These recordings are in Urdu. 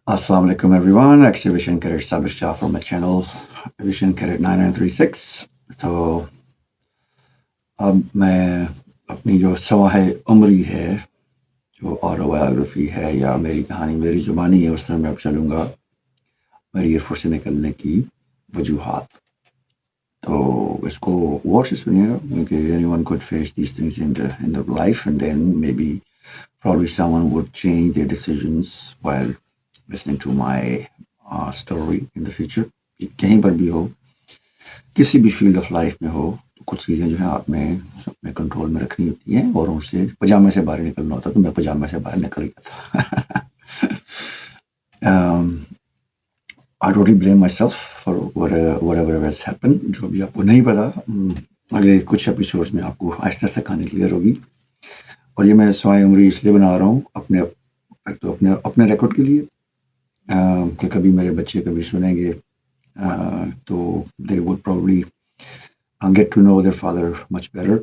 Assalamu alaikum everyone. Actually Vision Cadet Sabir Shah from my channel Vision Cadet 9936. تو اب میں اپنی جو سواہ عمری ہے، جو آٹوبایوگرافی ہے یا میری کہانی میری زبانی ہے، اس میں اب چلوں گا میری ایئر فورس سے نکلنے کی وجوہات. تو اس کو غور سے سنیے گا کیونکہ anyone could face these things in their life and then maybe probably someone would change their decisions while listening to my story in the future. کہیں پر بھی ہو، کسی بھی فیلڈ آف لائف میں ہو، تو کچھ چیزیں جو ہیں آپ نے اپنے کنٹرول میں رکھنی ہوتی ہیں، اور ان سے پجامے سے باہر نکلنا ہوتا. تو میں پجامے سے باہر نکل گیا تھا. I totally blame myself for whatever has happened. جو بھی آپ کو نہیں پتا، اگلے کچھ ایپیسوڈز میں آپ کو آہستہ آہستہ کہانی کلیئر ہوگی. اور یہ میں سوائے عمری اس لیے بنا رہا ہوں اپنے ریکارڈ کے لیے، کہ کبھی میرے بچے کبھی سنیں گے تو they would probably get to know their father much better.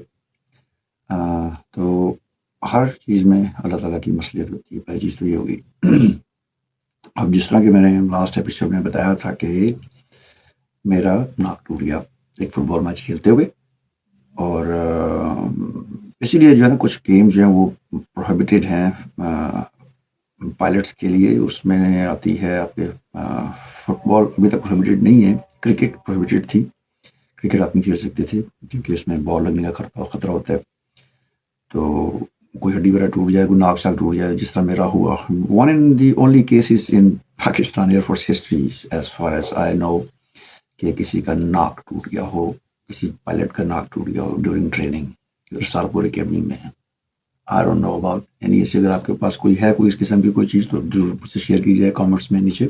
تو ہر چیز میں اللہ تعالیٰ کی مصلحت ہوتی ہے. پہلی چیز تو یہ ہوگی. اب جس طرح کہ میں نے لاسٹ ایپیسوڈ میں بتایا تھا کہ میرا ناک ٹوٹ گیا ایک فٹ بال میچ کھیلتے ہوئے، اور اسی لیے جو ہے نا کچھ گیم جو ہیں وہ پروہیبٹیڈ ہیں پائلٹس کے لیے. اس میں آتی ہے آپ کے فٹ بال ابھی تک پروہیبٹیڈ نہیں ہے، کرکٹ پروہیبٹیڈ تھی. کرکٹ آپ نہیں کھیل سکتے تھے کیونکہ اس میں بال لگنے کا خطرہ ہوتا ہے. تو کوئی ہڈی وغیرہ ٹوٹ جائے، کوئی ناک شاک ٹوٹ جائے، جس طرح میرا ہوا. One in the only cases in Pakistan air force history as far as I know کہ کسی کا ناک ٹوٹ گیا ہو، کسی پائلٹ کا ناک ٹوٹ گیا ہو ڈیورنگ ٹریننگ سالپور اکیڈمی میں. I don't know about any. ایسے اگر آپ کے پاس کوئی ہے کوئی اس قسم کی کوئی چیز تو ضرور مجھ سے شیئر کیجیے کامنٹس میں نیچے.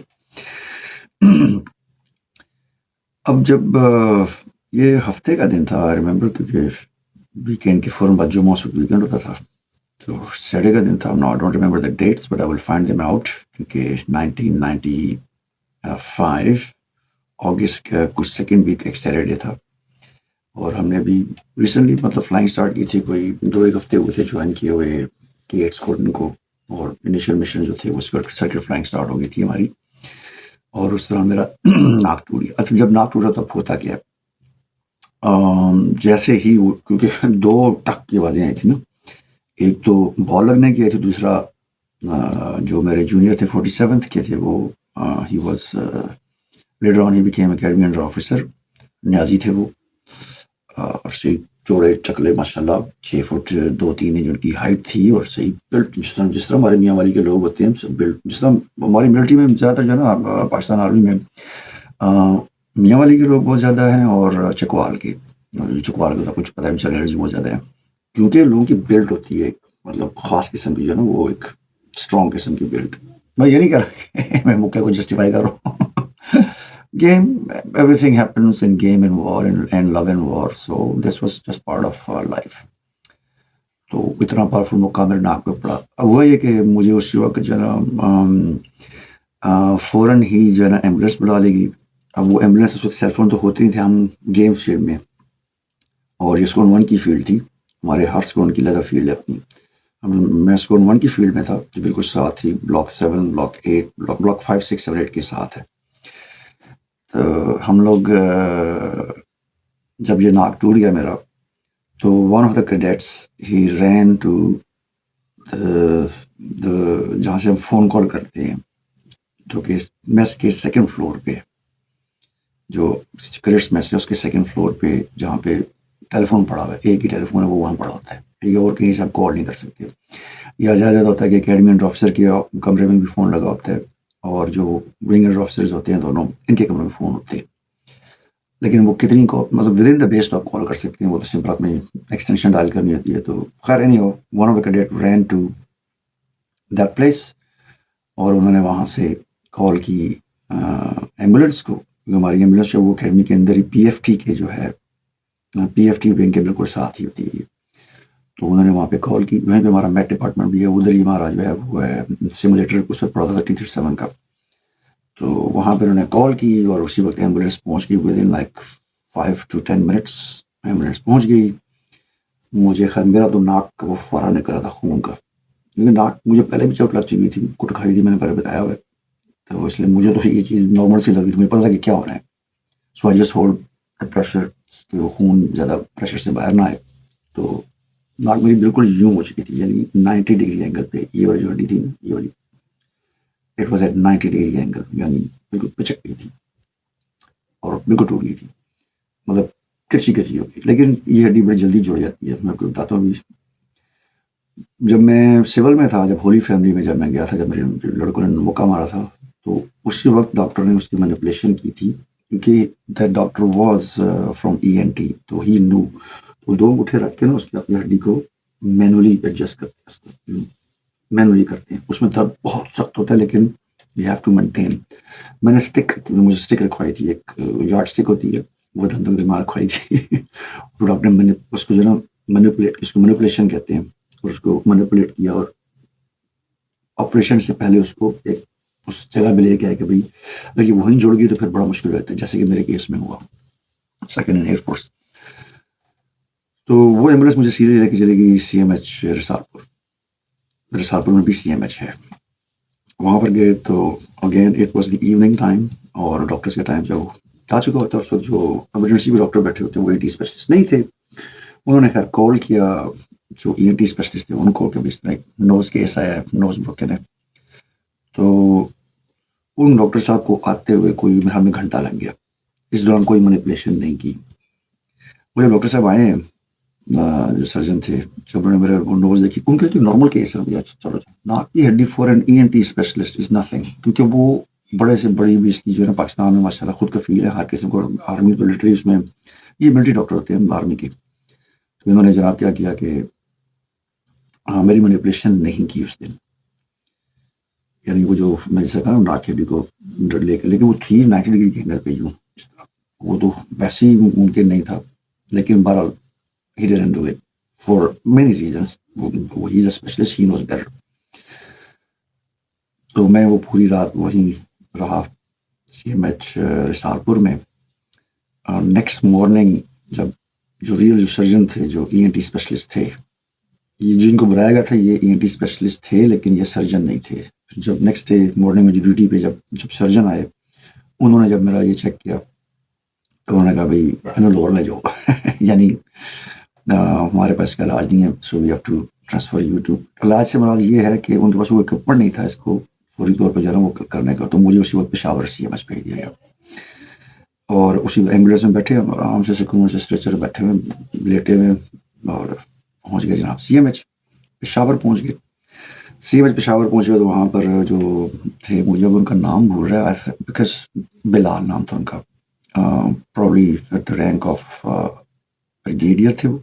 اب جب یہ ہفتے کا دن تھا، آئی ریمبر، کیونکہ ویکینڈ کے فوراً بعد جمعہ سے ویکینڈ ہوتا تھا، تو سیٹرڈے کا دن تھا. No I don't remember the dates but I will find them out. کیونکہ 1995 اگست کا کچھ سیکنڈ ویک ایک سیٹرڈے تھا، اور ہم نے بھی ریسنٹلی مطلب فلائنگ اسٹارٹ کی تھی. کوئی 2-1 ہفتے ہوئے تھے جوائن کیے ہوئے کی ایٹ اسکواڈرن کو، اور انیشیل مشن جو تھے وہ سرکٹ فلائنگ اسٹارٹ ہو گئی تھی ہماری. اور اس طرح میرا ناک ٹوٹ گیا. اچھا، جب ناک ٹوٹا تب ہوتا کیا، جیسے ہی کیونکہ 2 ٹک کی آوازیں آئی تھیں نا، ایک تو بال لگنے کی آئی تھی، دوسرا جو میرے جونیئر تھے 47th کے تھے، وہ ہی was later on he became academy under officer, Niazi تھے وہ، اور صحیح چوڑے چکلے ماشاء اللہ، 6 فٹ 2-3 انچ ان کی ہائٹ تھی، اور صحیح بلٹ جس طرح ہمارے میاں والی کے لوگ ہوتے ہیں بلٹ، جس طرح ہماری ملٹری میں زیادہ تر جو ہے نا پاکستان آرمی میں میاں والی کے لوگ بہت زیادہ ہیں، اور چکوال کے تو کچھ پتہ نہیں چل بہت زیادہ ہیں، کیونکہ لوگوں کی بلٹ ہوتی ہے ایک مطلب خاص قسم کی، جو ہے نا وہ ایک اسٹرانگ قسم کی بلٹ. میں یہ نہیں کہہ رہا کہ میں مکہ کو جسٹیفائی کر رہا ہوں. Game, everything happens in game and war and love and war. So this was just part of life. تو اتنا پاورفل موقع میرے ناک پہ پڑا. اب وہ یہ کہ مجھے اسی وقت جو ہے نا فوراً ہی جو ہے نا ایمبولینس بلا لے گی. اب وہ ایمبولینس اس وقت سیل فون تو ہوتی نہیں تھے، ہم گیم فیلڈ میں، اور یہ اسکون 1 کی فیلڈ تھی. ہمارے ہر اسکون کی لگا فیلڈ ہے اپنی. میں اسکون 1 کی فیلڈ میں تھا جو بالکل ساتھ تھی، بلاک 7 بلاک 8 بلاک 5 6 7 8 کے ساتھ ہے. تو ہم لوگ جب یہ ناک ٹوٹ گیا میرا، تو ون آف دا کیڈیٹس ہی رین ٹو جہاں سے ہم فون کال کرتے ہیں، جو کہ میس کے 2nd فلور پہ، جو کیڈیٹس میس ہے اس کے 2nd فلور پہ، جہاں پہ ٹیلی فون پڑا ہوا ہے، ایک ہی ٹیلی فون ہے وہ وہاں پڑا ہوتا ہے، ٹھیک ہے، اور کہیں سے آپ کال نہیں کر سکتے. یا زیادہ ہوتا ہے کہ اکیڈمی انڈر آفیسر کے کمرے میں بھی فون لگا ہوتا ہے، اور جو ونگ انڈر آفیسرز ہوتے ہیں دونوں، ان کے کمرے میں فون ہوتے ہیں. لیکن وہ کتنی کو مطلب ود ان دا بیس تو آپ کال کر سکتے ہیں، وہ تو سمپل اپنی ایکسٹینشن ڈائل کرنی ہوتی ہے. تو خیر anyhow, one of the cadet ran to that place, اور انہوں نے وہاں سے کال کی ایمبولینس کو. ہماری ایمبولینس جو وہ اکیڈمی کے اندر ہی پی ایف ٹی کے جو ہے، پی ایف ٹی ونگ کے بالکل ساتھ ہی ہوتی ہے. تو انہوں نے وہاں پہ کال کی. وہیں پہ ہمارا میٹ ڈپارٹمنٹ بھی ہے، ادھر ہی ہمارا جو ہے وہ ہے سیمولیٹر اس وقت پڑا تھا T-37 کا. تو وہاں پہ انہوں نے کال کی، اور اسی وقت ایمبولینس پہنچ گئی. With in like 5 to 10 minutes ambulance پہنچ گئی. مجھے خیر میرا تو ناک کا وہ فورا نکل رہا تھا خون کا، لیکن ناک مجھے پہلے بھی چوٹ لگ چکی تھی، کٹ کھائی تھی، میں نے پہلے بتایا ہوا ہے. تو اس لیے مجھے تو یہ چیز نارمل سی لگ رہی تھی, مجھے پتا تھا کہ کیا ہونا ہے. سو آئی جسٹ ہولڈ پریشر کہ وہ خون زیادہ پریشر سے باہر نہ آئے. تو ناک میری بالکل یوں ہو چکی تھی, یعنی 90 ڈگری اینگل پہ یہ والی جو ہڈی تھی نا, یہ والی, it was at 90 degree angle, یعنی بالکل پچک گئی تھی اور بالکل ٹوٹ گئی تھی, مطلب کرچی کرچی ہو گئی. لیکن یہ ہڈی بڑی جلدی جڑ جاتی ہے. میں آپ کو بتاتا ہوں, جب میں سول میں تھا, جب ہولی فیملی میں جب میں گیا تھا, جب میرے لڑکوں نے موقع مارا تھا, تو اسی وقت ڈاکٹر نے اس کی مینیپولیشن کی تھی, کیونکہ that doctor was from ENT, تو ہی نو. تو 2 انگوٹھے رکھ کے نا اس کی اپنی ہڈی کو مینولی ایڈجسٹ کرتے ہیں, اس کو مینولی کرتے ہیں. اس میں درد بہت سخت ہوتا ہے, لیکن یو ہیو ٹو مینٹین. میں نے مجھے اسٹک رکھوائی تھی, ایک یارڈ اسٹک ہوتی ہے, وہ دھندوں دماغ رکھوائی تھی. ڈاکٹر نے اس کو جو نا مینیپولیشن کہتے ہیں, اور اس کو مینیپولیٹ کیا, اور آپریشن سے پہلے اس کو ایک اس جگہ پہ لے کے آئے کہ بھائی اگر یہ وہیں جڑ گئی تو پھر بڑا مشکل ہوتا ہے, جیسے کہ میرے کیس میں ہوا 2nd ایئر فورس. تو وہ ایمبولینس مجھے سیدھے لے کے چلے گئی CMH رسالپور. رسالپور میں بھی CMH ہے. وہاں پر گئے تو again it was the evening time, اور ڈاکٹرس کا ٹائم جب آ چکا ہوتا ہے, اس وقت جو ایمرجنسی میں ڈاکٹر بیٹھے ہوتے ہیں وہ ENT اسپیشلسٹ نہیں تھے. انہوں نے خیر کال کیا جو ENT اسپیشلسٹ تھے ان کو کہ اس طرح نوز کیس آیا ہے, نوز بروکن ہے. تو ان ڈاکٹر صاحب کو آتے ہوئے کوئی ہمیں گھنٹہ لگ گیا. اس دوران کوئی مینیپولیشن نہیں کی. وہ جب ڈاکٹر صاحب آئے, جو سرجن تھے, جب انہوں نے میرے نوز دیکھی, ان کے لیے نارمل کیس ہے, چلو ناک کی ہڈی for an ENT specialist is nothing, کیونکہ وہ بڑے سے بڑی بھی اس کی جو ہے نا پاکستان میں ماشاء اللہ خود کفیل ہے ہر قسم کو. آرمی ملٹری, اس میں یہ ملٹری ڈاکٹر ہوتے ہیں آرمی کے. تو انہوں نے جناب کیا کیا کہ میری مینیپولیشن نہیں کی اس دن, یعنی وہ جو میں جیسے کہا ناک کی ہڈی کو لے کے, لیکن وہ تھی 90 ڈگری کے اینگل پہ یوں اس طرح, وہ تو ویسے ہی ممکن نہیں تھا. لیکن بہرحال he didn't do it for many reasons. He is a specialist, he knows better. تو میں وہ پوری رات وہیں رہا CMH رسالپور میں. نیکسٹ مارننگ جب جو ریئل جو سرجن تھے, جو ENT اسپیشلسٹ تھے, یہ جن کو بلایا گیا تھا یہ ENT اسپیشلسٹ تھے, لیکن یہ سرجن نہیں تھے. جب نیکسٹ ڈے مارننگ میں جو ڈیوٹی پہ جب سرجن آئے, انہوں نے جب میرا یہ چیک کیا تو انہوں نے کہا بھائی انہوں لوڑ لے جاؤ, یعنی ہمارے پاس کا علاج نہیں ہے, so we have to transfer you to. علاج سے مراد یہ ہے کہ ان کے پاس وہ اکوپمنٹ نہیں تھا اس کو فوری طور پہ جو ہے نا وہ کرنے کا. تو مجھے اسی وقت پشاور CMH بھیج دیا گیا, اور اسی ایمبولینس میں بیٹھے ہم آرام سے سکون سے اسٹریچر بیٹھے ہوئے لیٹے ہوئے, اور پہنچ گئے جناب CMH پشاور پہنچ گئے. CMH پشاور پہنچے تو وہاں پر جو تھے, مجھے ان کا نام بھول رہا ہے, بیکاز بلال نام تھا ان کا, probably at the rank of brigadier تھے وہ,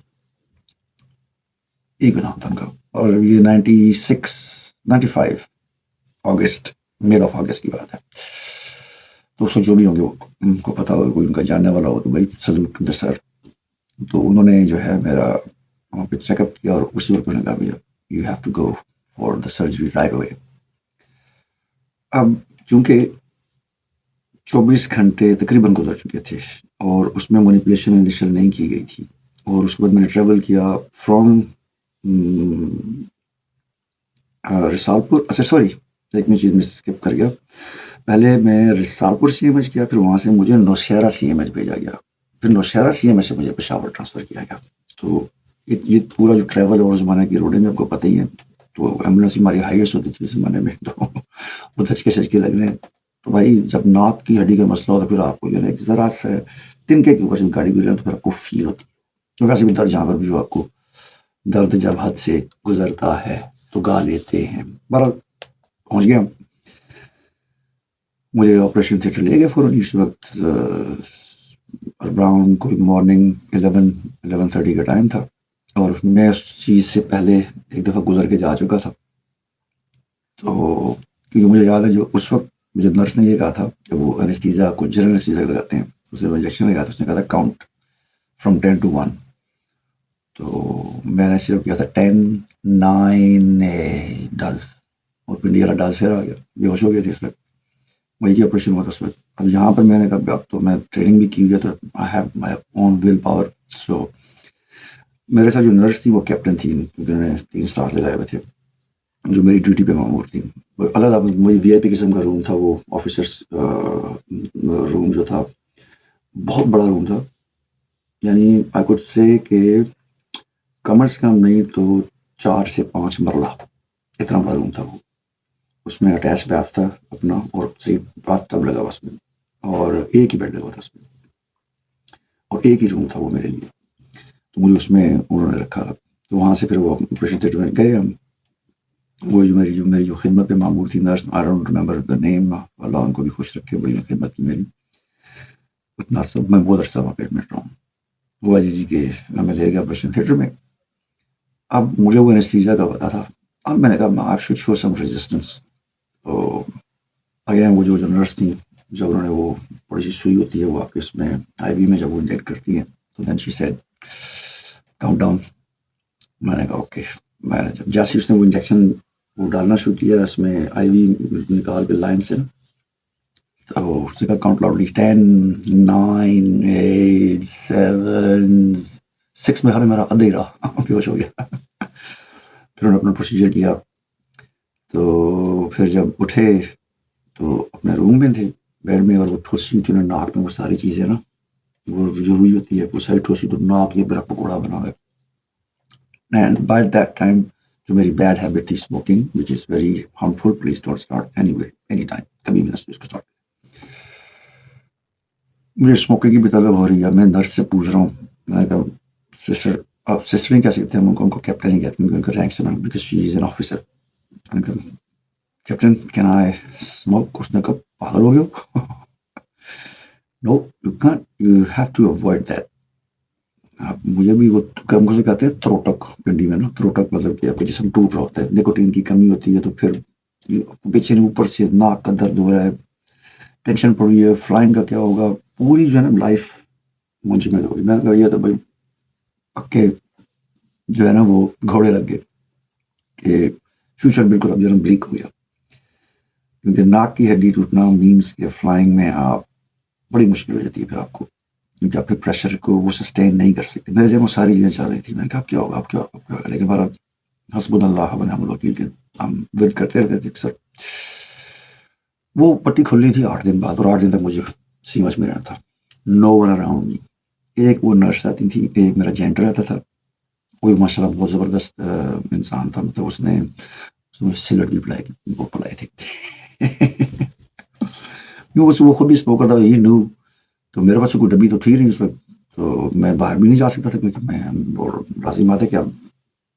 ایک نام تھا ان کا. اور یہ 95 اگست, مڈ آف اگست کی بات ہے. تو جو بھی ہوں گے وہ ان کو پتا ہو, کوئی ان کا جاننے والا ہو تو بھائی سلوٹ ٹو دا سر. تو انہوں نے جو ہے میرا وہاں پہ چیک اپ کیا, اور اسی وقت انہوں نے کہا بھیا you have to go for the surgery right away. اب چونکہ 24 گھنٹے تقریباً گزر چکے تھے, اور اس میں مینیپولیشن انیشل نہیں کی گئی تھی, اور اس کے بعد میں نے ٹریول کیا فرام رسالپور. اچھا سوری, ایک میں چیز میں اسکپ کر گیا. پہلے میں رسالپور CMH کیا, پھر وہاں سے مجھے نوشہرہ CMH بھیجا گیا, پھر نوشہرہ CMH سے مجھے پشاور ٹرانسفر کیا گیا. تو یہ پورا جو ٹریول ہے اور زمانے کی روڈنگ آپ کو پتہ ہی ہے. تو ایمبولینس ہماری ہائیسٹ ہوتی تھی اس زمانے میں, تو وہ دھچکے سچکے لگنے. تو بھائی جب ناک کی ہڈی کا مسئلہ ہو تو پھر آپ کو جو ہے ایک ذرا سے تنکے کے اوپر سے گاڑی گزرے تو پھر آپ کو فیل ہوتی ہے. تو ویسے بھی درد جہاں پر بھی جو آپ کو درد جب حد سے گزرتا ہے تو گا لیتے ہیں. بہرحال پہنچ گیا, مجھے آپریشن تھیٹر لے گئے فوراً. اس وقت اراؤنڈ کوئی مارننگ 11:30 کا ٹائم تھا, اور میں اس چیز سے پہلے ایک دفعہ گزر کے جا چکا تھا. تو کیونکہ مجھے یاد ہے جو اس وقت مجھے نرس نے یہ کہا تھا کہ وہ انیستھیزیا کو جنرل انیستھیزیا لگاتے ہیں, اسے انجیکشن لگایا تھا, اس نے کہا تھا کاؤنٹ فرام 10 to 1. تو میں نے صرف کیا تھا 10 9 ڈز, اور پھر یہ ڈز پھر آ گیا, بے ہوش ہو گئے تھے اس وقت. وہی آپریشن ہوا تھا اس وقت. اب یہاں پر میں نے کہا اب تو میں ٹریننگ بھی کی ہوئی ہے, تو I have my own will power. سو میرے ساتھ جو نرس تھی وہ کیپٹن تھی, کیونکہ انہوں نے 3 اسٹار لگائے ہوئے تھے. جو میری ڈیوٹی پہ معمور تھی. علیحدہ مجھے وی آئی پی قسم کا روم تھا. وہ آفیسرس روم جو تھا بہت بڑا روم تھا. یعنی آئی کوڈ سے کہ کم از کم نہیں تو 4 سے 5 مرلہ اتنا بڑا روم تھا وہ. اس میں اٹیچ بیتھ تھا اپنا, اور صرف باتھ ٹب لگا ہوا اس میں, اور ایک ہی بیڈ لگا ہوا تھا اس میں, اور ایک ہی روم تھا وہ میرے لیے. تو مجھے اس میں انہوں نے رکھا. تو وہاں سے پھر وہ آپریشن تھیٹر میں گئے ہم. وہ جو میری جو خدمت پہ معمور تھی nurse, I don't remember the name, اللہ ان کو بھی خوش رکھے, بڑی خدمت کی میری. اتنا عرصہ میں بہت عرصہ وہاں پہ ایڈمٹ رہا ہوں. وہ جی کہ ہمیں لے گیا آپریشن تھیٹر میں. اب مجھے وہ انیستھیزیا کا پتا تھا. اب میں نے کہا آپ شوڈ شو سم ریزسٹنس. تو اگین وہ جو نرس تھیں, جب انہوں نے وہ بڑی سی سوئی ہوتی ہے وہ آپ کے اس میں آئی وی میں جب وہ انجیکٹ کرتی ہیں, تو دین شی سیڈ کاؤنٹ ڈاؤن. میں نے کہا اوکے. میں نے جیسے اس نے وہ انجیکشن وہ ڈالنا شروع کیا اس میں آئی وی نکال کے لائن سے, تو اس نے کہا کاؤنٹ لاؤڈلی 10 9 8 7 6 میں میرا ادھا ہی رہا, بے ہوش ہو گیا. پھر انہوں نے اپنا پروسیجر کیا. تو پھر جب اٹھے تو اپنے روم میں تھے بیڈ میں, اور وہ ٹھوسی تھی انہوں نے ناک میں, وہ ساری چیزیں نا وہ جو روئی ہوتی ہے وہ ساری ٹھوسی, تو ناک یہ میرا پکوڑا بنا ہوا ہے. اینڈ بائی دیٹ ٹائم جو میری بیڈ ہیبٹ تھی smoking, which is very harmful, please don't start any way any time, کبھی بھی نہ اس کو اسٹارٹ. مجھے اسموکنگ کی بھی طلب ہو رہی ہے. میں نرس سے پوچھ رہا ہوں, میں نے کہا سسٹر, آپ سسٹر نہیں کہہ سکتے ہیں, ان کو کیپٹن ہی کہتے ہیں, ان کا رینک سے because she is an officer. میں نے کہا کیپٹن کین آئی اسموک؟ اس نے کہا پاگل ہو گئے ہو, no you can't, you have to avoid that. مجھے بھی وہ ہم سے کہتے ہیں تروٹک پنڈی میں نا, تروٹک مطلب کہ آپ کا جسم ٹوٹ رہا ہوتا ہے, نکوٹین کی کمی ہوتی ہے, تو پھر پیچھے اوپر سے ناک کا درد ہو رہا ہے, ٹینشن پڑی ہے, فلائنگ کا کیا ہوگا, پوری جو ہے نا لائف منجمد ہو گئی. میں نے کہا یہ تو بھائی پکے جو ہے نا وہ گھوڑے لگ گئے کہ فیوچر بالکل اب جو ہے نا بلیک ہو گیا, کیونکہ ناک کی ہڈی ٹوٹنا مینس کہ فلائنگ میں آپ بڑی مشکل ہو جاتی ہے پھر آپ کو, کیونکہ آپ پھر پریشر کو وہ سسٹین نہیں کر سکتے. میرے ذہن میں ساری چیزیں چل رہی تھی. میں نے کہا اب کیا ہوگا, اب کیا ہوگا, اب کیا ہوگا, لیکن ہمارا حسبنا اللہ و نعم الوکیل کے ہم ویٹ کرتے رہتے تھے اکثر. وہ پٹی کھلنی تھی 8 دن بعد, اور 8 دن تک مجھے سیمج میں رہنا تھا. نو ون اراؤنڈ می. ایک وہ نرس آتی تھی, ایک میرا جینٹر رہتا تھا, وہ ماشاء اللہ بہت زبردست انسان تھا. مطلب اس نے سگریٹ بھی پلائی تھی. وہ خود بھی اسموکر تھا, یہ نو. تو میرے پاس کوئی ڈبی تو تھی نہیں اس وقت, تو میں باہر بھی نہیں جا سکتا تھا, کیونکہ میں لازم بات ہے کہ اب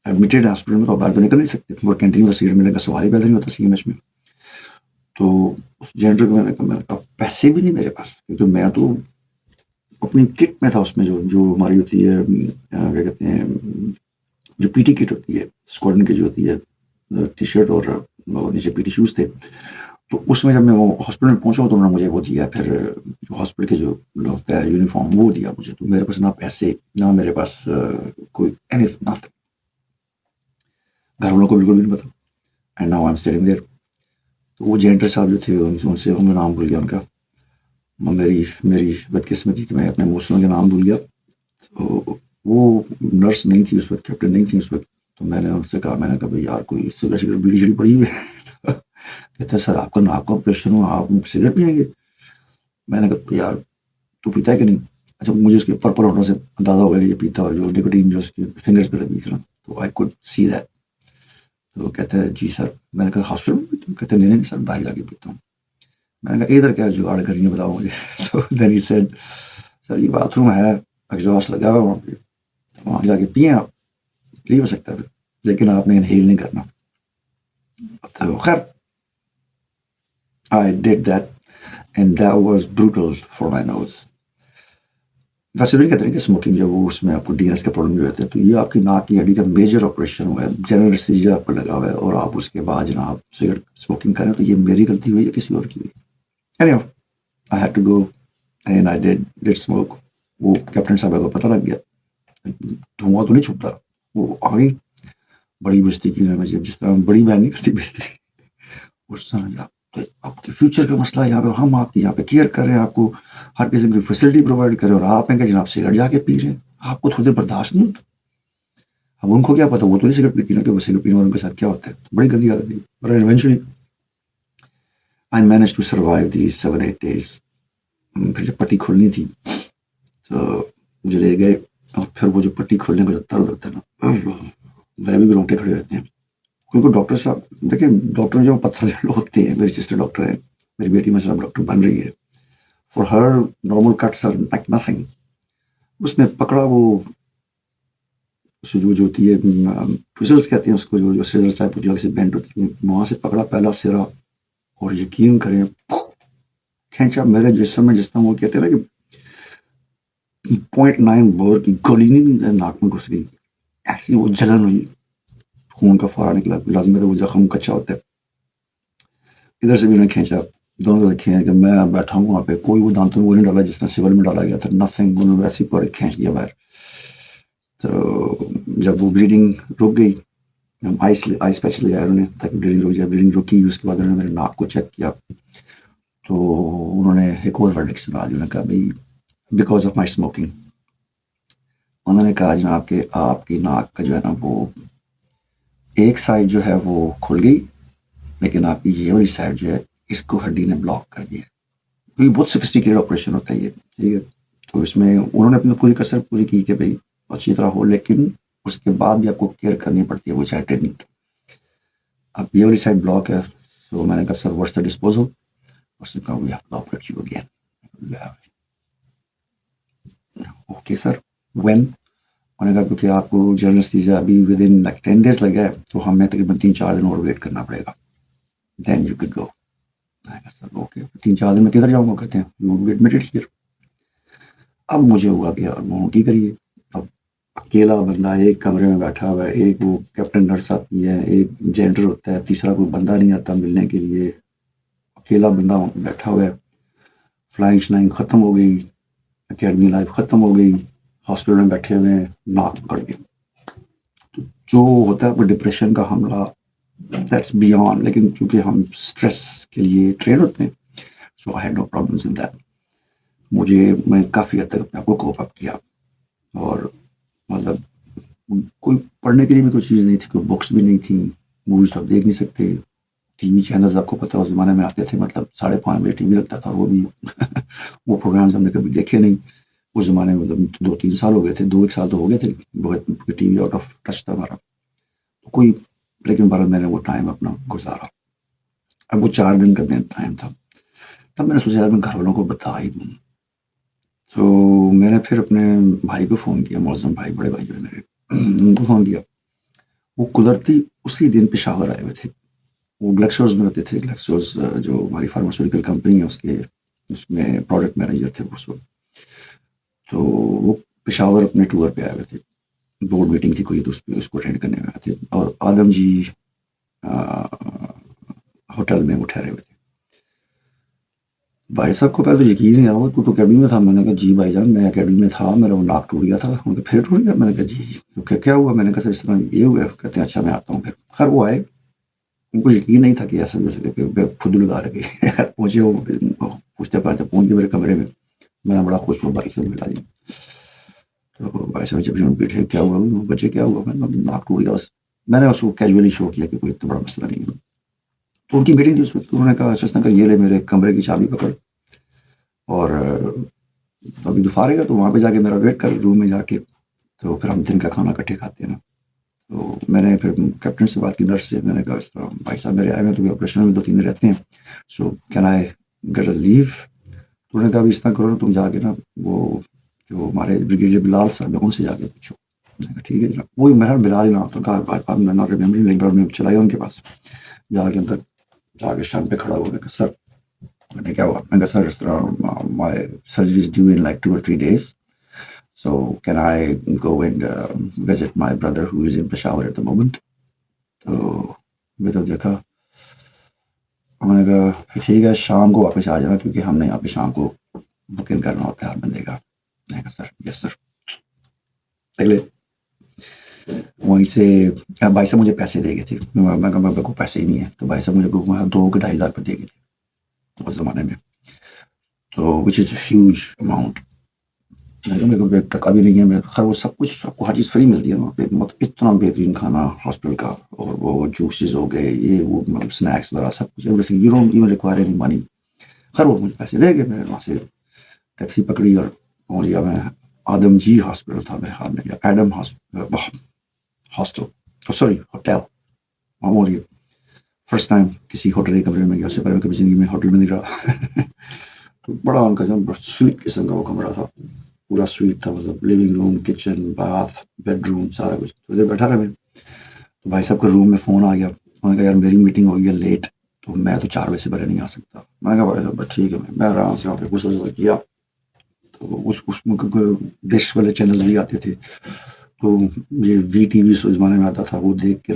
ایڈمیٹڈ ہے ہاسپٹل میں, تو باہر تو نکل نہیں سکتے. وہ کینٹین میں سگریٹ ملنے کا سوال ہی پیدا نہیں ہوتا سی ایم ایچ میں. تو اس جینڈر کو میں نے کہا پیسے بھی نہیں میرے پاس, کیونکہ میں تو اپنی کٹ میں تھا. اس میں جو ہماری ہوتی ہے کیا کہتے ہیں, جو پی ٹی کٹ ہوتی ہے اسکواڈرن کی, جو ہوتی ہے ٹی شرٹ اور نیچے پی ٹی شوز تھے. تو اس میں جب میں وہ ہاسپٹل میں پہنچا تو انہوں نے مجھے وہ دیا, پھر جو ہاسپٹل کے جو لوگ کا یونیفارم وہ دیا مجھے. تو میرے پاس نہ پیسے, نہ میرے پاس کوئی نتھنگ. گھر والوں کو بالکل بھی نہیں پتا. And now I am staying there. تو وہ جینٹر صاحب جو تھے ان سے ان کا نام بھول گیا ان کا. میری بدقسمتی کہ میں اپنے موسلوں کے نام بھول گیا. تو وہ نرس نہیں تھی اس وقت, کیپٹن نہیں تھی اس وقت. تو میں نے ان سے کہا, میں نے کہا بھائی یار کوئی سگریٹ بیڑی شیڑی پڑی ہوئی ہے. کہتے ہیں سر آپ کا ناک کا آپریشن ہو, آپ سگریٹ پئیں گے؟ میں نے کہا یار تو پیتا ہے کہ نہیں؟ اچھا, مجھے اس کے پرپل ہونٹوں سے اندازہ ہو گیا کہ یہ پیتا, اور جو نکوٹین جو اس کی فنگرز پہ لگی تھی نا, تو آئی کوڈ سی دیٹ. تو کہتے ہیں جی سر. میں نے کہا ہاسپٹل میں پیتا ہوں؟ کہتے ہیں نہیں سر باہر جا کے پیتا ہوں. میں نے کہا ادھر کیا جگاڑ کری ہے بتاؤ مجھے. تو دین ہی سیڈ سر یہ باتھ روم ہے, ایگزاسٹ لگا ہوا وہاں پہ, وہاں جا کے پئیں آپ, یہ ہو سکتا ہے, لیکن آپ نے انہیل نہیں کرنا. تو خیر I did that and that was brutal for my nose. ویسے نہیں کہتے ہیں کہ اسموکنگ جو وہ اس میں آپ کو ڈی این ایس کے پرابلم جو رہتے ہیں, تو یہ آپ کی ناک کی ہڈی کا میجر آپریشن ہوا ہے, جنرل انیستھیزیا آپ پر لگا ہوا ہے, اور آپ اس کے بعد جناب سگریٹ اسموکنگ کریں, تو یہ میری غلطی ہوئی ہے کسی اور کی ہوئی. Anyhow, I had to go and I did smoke. وہ کیپٹن صاحب کو پتہ لگ گیا, دھواں تو نہیں چھپتا, وہ آ گئی بڑی بےزتی کی مجھے, جس طرح بڑی بہن نہیں کرتی بےزتی اس طرح. تو آپ کے فیوچر کا مسئلہ ہے, یہاں پہ ہم آپ کی یہاں پہ کیئر کر رہے ہیں, آپ کو ہر قسم کی فیسلٹی پرووائڈ کریں, اور آپ ہیں کہ جناب سگریٹ جا کے پی رہے ہیں, آپ کو تھوڑی دیر برداشت نہیں ہوتا. اب ان کو کیا پتا، وہ تو نہیں سگریٹ پیتی نا کہ وہ سگریٹ پینے والوں کے ساتھ کیا ہوتا ہے. بڑی گندی عادت تھی. But eventually I manage to survive these 7-8 days. پھر جب پٹی کھولنی تھی تو مجھے لے گئے، اور پھر وہ جو پٹی کھولنے کا جو درد ہوتا ہے نا، میرے بھی رونگٹے کھڑے ہوتے ہیں. کیونکہ ڈاکٹر صاحب دیکھیں، ڈاکٹر جو پتھر دل ہوتے ہیں. میری سسٹر ڈاکٹر ہے، میری بیٹی ماشاء اللہ ڈاکٹر بن رہی ہے. For her normal cuts are like nothing. اس نے پکڑا وہ جو ہوتی ہے ٹویزلس کہتے ہیں اس کو، جو سیزرس ٹائپ کی جگہ سے بینڈ ہوتی ہے، وہاں سے پکڑا پہلا سرا، اور یقین کریں کھینچا میرے جسم میں، جس طرح وہ کہتے ہیں نا کہ 0.9 بور کی گولی نہیں ناک میں گھس گئی، ایسی وہ جلن ہوئی، خون کا فورا نکلا. لازم ہے وہ زخم کچا ہوتا ہے. ادھر سے بھی انہوں نے کھینچا، دونوں سے کھینچ کے میں بیٹھا ہوں وہاں پہ. کوئی وہ دانتوں میں وہ نہیں ڈالا جس طرح سول میں ڈالا گیا تھا، نتھنگ. انہوں نے ویسے پورے کھینچ دیا باہر. تو جب وہ بلیڈنگ رک گئی، آئس پیچ لگایا انہوں نے تاکہ بلیڈنگ رک جائے. بلیڈنگ رکی، اس کے بعد انہوں نے میرے ناک کو چیک کیا. تو انہوں نے ایک اور ورڈکٹ سنا دی. انہوں نے کہا بھائی بیکاز آف مائی اسموکنگ. انہوں نے کہا جناب کہ آپ کی ناک کا جو ہے نا وہ ایک سائڈ جو ہے وہ کھل گئی، لیکن آپ کی یہ والی سائڈ جو ہے اس کو ہڈی نے بلاک کر دیا. یہ بہت سفسٹیکیٹڈ آپریشن ہوتا ہے یہ، ٹھیک ہے. تو اس میں انہوں نے اپنی پوری کسر پوری کی کہ بھائی اچھی طرح ہو، لیکن اس کے بعد بھی آپ کو کیئر کرنی پڑتی ہے، وہ چاہے ٹریٹمنٹ. اب یہ والی سائڈ بلاک ہے. تو میں نے کہا سر واٹس دا ڈسپوزل. اس نے کہا we have to operate you again. Okay sir, when? انہوں نے کہا کیونکہ آپ کو جنرل انستھیزیا ابھی ود ان لائک 10 days لگا ہے، تو ہمیں تقریباً 3-4 دن اور ویٹ کرنا پڑے گا. دین یو کڈ گو. میں نے کہا سر اوکے. 3-4 دن میں کدھر جاؤں گا؟ کہتے ہیں یو ول بی ایڈمٹڈ ہیئر. اب مجھے ہوا کہ یار وہ کی کریے. اب اکیلا بندہ ایک کمرے میں بیٹھا ہوا ہے، ایک وہ کیپٹن نرس آتی ہے، ایک جینڈر ہوتا ہے، تیسرا کوئی بندہ نہیں آتا ملنے کے لیے. اکیلا بندہ بیٹھا ہوا ہے. فلائنگ شلائنگ ختم ہو گئی، اکیڈمی لائف ختم ہو گئی، ہاسپٹل میں بیٹھے ہوئے ہیں، ناک پکڑ گئے. تو جو ہوتا ہے ڈپریشن کا حملہ، دیٹس بیانڈ. لیکن چونکہ ہم اسٹریس کے لیے ٹرین ہوتے ہیں، so I had no problems in that. میں کافی حد تک اپنے آپ کو کوپ اپ کیا. اور مطلب کوئی پڑھنے کے لیے بھی کوئی چیز نہیں تھی، کوئی بکس بھی نہیں تھی، موویز تو آپ دیکھ نہیں سکتے. ٹی وی چینلز آپ کو پتہ اس زمانے میں آتے تھے، مطلب 5:30 بجے ٹی وی لگتا تھا. وہ بھی وہ پروگرامز ہم نے کبھی دیکھے نہیں اس زمانے میں. مطلب 2-3 سال ہو گئے تھے، 2-1 سال تو ہو گئے تھے T V out of touch تھا ہمارا. تو کوئی، لیکن بہرحال میں نے وہ ٹائم اپنا گزارا. اب وہ 4 دن کا ٹائم تھا. تب میں نے سوچا یار میں گھر والوں کو بتا ہی دوں. تو میں نے پھر اپنے بھائی کو فون کیا، معظم بھائی، بڑے بھائی جو ہے میرے، ان کو فون کیا. وہ قدرتی اسی دن پشاور آئے ہوئے تھے. وہ گلیکسوز میں ہوتے تھے. گلیکسوز جو ہماری فارماسیوٹیکل کمپنی ہے، اس میں پروڈکٹ مینیجر تھے اس وقت. تو وہ پشاور اپنے ٹور پہ آئے ہوئے تھے. بورڈ میٹنگ تھی کوئی، تو اس کو اٹینڈ کرنے میں آئے تھے. اور آدم جی ہوٹل میں وہ ٹھہرے ہوئے تھے. بھائی صاحب کو پہلے تو یقین نہیں آیا، تو اکیڈمی میں تھا. میں نے کہا جی بھائی جان میں اکیڈمی میں تھا، میرا وہ ناک ٹوٹ گیا تھا. انہوں نے پھر ٹوٹ گیا؟ میں نے کہا جی. کیا ہوا؟ میں نے کہا سر اس طرح یہ ہوا. کہتے ہیں اچھا میں آتا ہوں. پھر خیر وہ آئے. ان کو یقین نہیں تھا کہ ایسا ہو سکے، کہ خود لگا رکھے. پہنچے، وہ پوچھتے پہنچتے پہنچ گئے میرے کمرے میں. میں بڑا خوش ہوں بھائی سے ملا جی. تو بھائی صاحب جب بیٹھے کیا ہوا بچے، کیا ہوا؟ میں ناک ٹوٹ گیا. بس میں نے اس کو کیجولی شو کیا کہ کوئی اتنا بڑا مسئلہ نہیں ہے. تو ان کی میٹنگ تھی اس وقت. انہوں نے کہا اچھا یہ لے میرے کمرے کی چابی پکڑ، اور ابھی تو فارغ ہے تو وہاں پہ جا کے میرا ویٹ کر روم میں جا کے. تو پھر ہم دن کا کھانا اکٹھے کھاتے ہیں نا. تو میں نے پھر کیپٹن سے بات کی، نرس سے. میں نے کہا اس طرح بھائی صاحب میرے آئے ہیں، تو آپریشن میں 2-3 دن رہتے ہیں، so can I get a لیو؟ تو انہوں نے کہا اس طرح کرو نا، تم جا کے نا وہ جو ہمارے بریگیڈیئر بلال صاحب ہیں ان سے جا کے پوچھو. میں نے کہا ٹھیک ہے جناب. وہی میرا بلال ہی نام تو کہا میں ناٹ ریمبرنگ، ایک بار میں چلایا ان کے پاس جا کے اندر. جا کے شام پہ کھڑا ہوا. میں کہا سر، میں نے کیا ہوا؟ میں کہا سر اس طرح my surgery is due in like 2 or 3 days. So can I go and visit my brother who is in Peshawar at the moment? تو میں تو دیکھا. میں نے کہا ٹھیک ہے شام کو واپس آ جانا، کیونکہ ہم نے یہاں پہ شام کو بکنگ کرنا ہوتا ہے ہر بندے کا. میں نے کہا سر یس سر. اگلے وہیں سے بھائی صاحب مجھے پیسے دے گئے تھے. میں کہا میرے کو پیسے ہی نہیں ہیں. تو بھائی صاحب مجھے 2,000-2,500 روپئے دے گئے تھے اس زمانے میں. تو وچ از اے ہیوج اماؤنٹ. میں نے کہا میرے کو ایک ٹکا بھی نہیں ہے. میں خیر وہ سب کچھ آپ کو ہر چیز فری ملتی ہے وہاں پہ, مطلب اتنا بہترین کھانا ہاسپٹل کا, اور وہ جوسز ہو گئے, یہ وہ مطلب اسنیکس وغیرہ سب کچھ, every thing, you don't even require any money. خیر وہ مجھے پیسے دے گئے, میں وہاں سے ٹیکسی پکڑی اور پہنچ گیا. میں آدم جی ہاسپٹل تھا میرے خیال میں, یا ایڈم ہاسٹل, سوری ہوٹل, وہاں پہنچ گیا. فرسٹ ٹائم کسی ہوٹل کے کمرے میں گیا, اس سے پہلے میں کبھی زندگی میں ہوٹل میں نہیں رہا. تو بڑا ان کا جو سویٹ قسم کا وہ کمرہ تھا, پورا سویٹ تھا, مطلب living room, kitchen, bath, bed room, سارا کچھ. تو ادھر بیٹھا رہا میں, تو بھائی صاحب کے روم میں فون آ گیا. انہوں نے کہا یار میری میٹنگ ہو گئی ہے لیٹ, تو میں تو 4 بجے سے پہلے نہیں آ سکتا. میں نے کہا بھائی صاحب ٹھیک ہے. میں آرام سے وہاں پہ غسل کیا, تو اس میں ڈش والے چینل بھی آتے تھے, تو یہ وی ٹی وی اس زمانے میں آتا تھا, وہ دیکھ کے